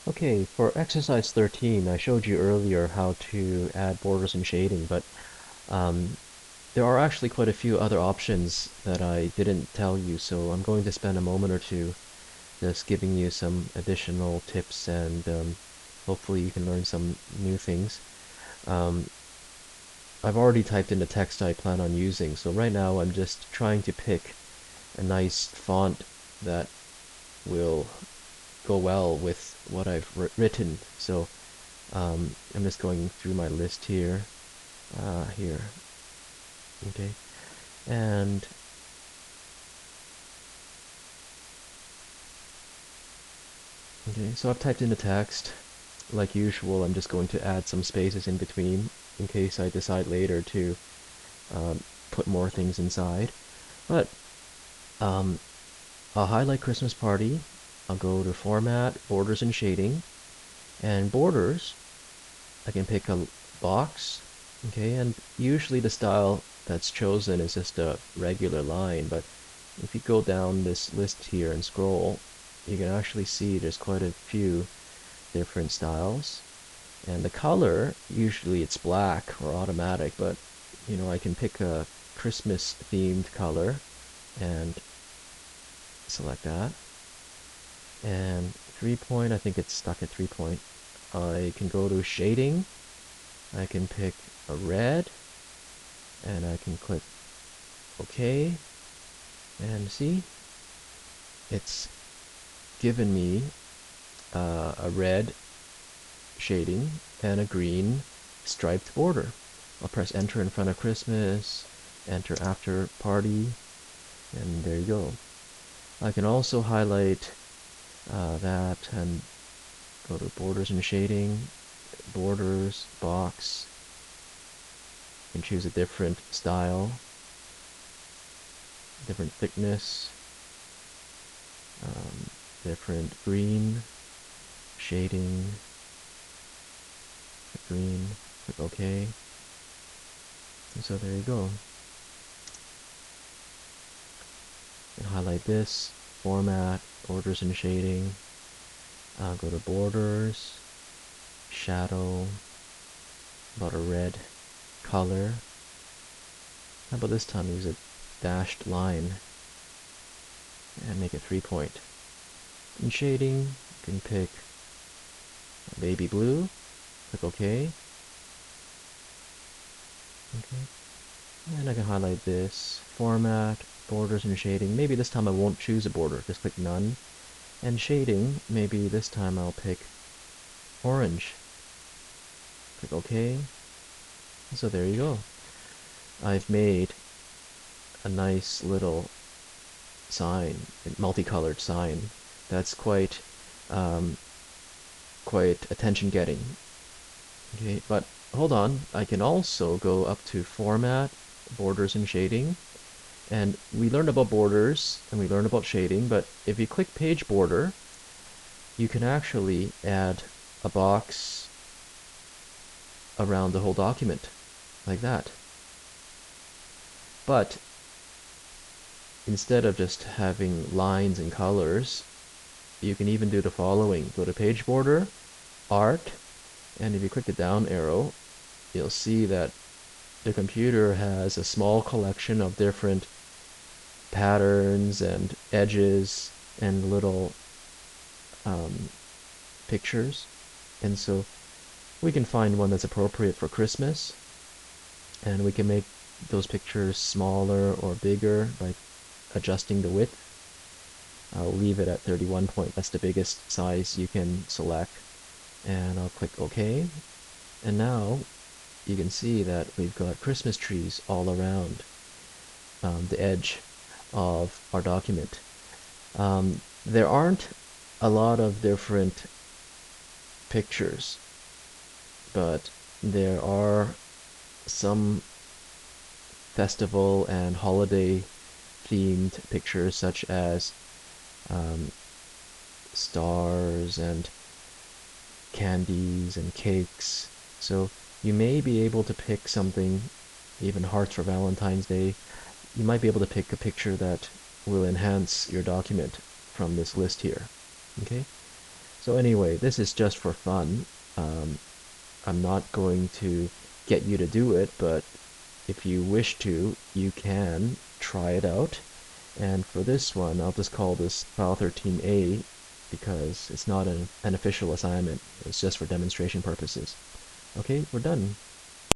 Okay, for exercise 13, I showed you earlier how to add borders and shading, but um, there are actually quite a few other options that I didn't tell you, so I'm going to spend a moment or two just giving you some additional tips and hopefully you can learn some new things. Um, I've already typed in the text I plan on using, so right now I'm just trying to pick a nice font that will go well with what I've written. So I'm just going through my list here, here, okay, and okay, so I've typed in the text. Like usual, I'm just going to add some spaces in between in case I decide later to um, put more things inside. But um, I'll highlight Christmas party. I'll go to format, borders and shading, and borders. I can pick a box, okay, and usually the style that's chosen is just a regular line, but if you go down this list here and scroll, you can actually see there's quite a few different styles. And the color, usually it's black or automatic, but I can pick a Christmas themed color and select that. And 3 point, I think it's stuck at 3 point. I can go to shading. I can pick a red and I can click OK. And see, it's given me a red shading and a green striped border. I'll press enter in front of Christmas, enter after party, and there you go. I can also highlight that and go to borders and shading, borders, box, and choose a different style, different thickness, um, different green, shading, green, click OK. And so there you go. And highlight this, format, borders and shading, go to borders, shadow, about a red color. How about this time use a dashed line and make it 3 point. In shading, you can pick baby blue, click OK. Okay. And I can highlight this, format, borders and shading. Maybe this time I won't choose a border, just click none. And shading, maybe this time I'll pick orange. Click OK. So there you go. I've made a nice little sign, a multicolored sign. That's um, quite attention getting. Okay, but hold on. I can also go up to format, borders and shading. And we learned about borders and we learned about shading, but if you click page border, you can actually add a box around the whole document like that. But instead of just having lines and colors, you can even do the following. Go to page border, art, and if you click the down arrow, you'll see that the computer has a small collection of different patterns and edges and little um, pictures. And so we can find one that's appropriate for Christmas, and we can make those pictures smaller or bigger by adjusting the width. I'll leave it at 31 point. That's the biggest size you can select. And I'll click OK. And now you can see that we've got Christmas trees all around the edge of our document. There aren't a lot of different pictures, but there are some festival and holiday themed pictures such as um, stars and candies and cakes. So you may be able to pick something, even hearts for Valentine's Day. You might be able to pick a picture that will enhance your document from this list here. Okay, So anyway, this is just for fun. Um, I'm not going to get you to do it, but if you wish to, you can try it out. And for this one, I'll just call this file 13A because it's not an official assignment. It's just for demonstration purposes. Okay, we're done.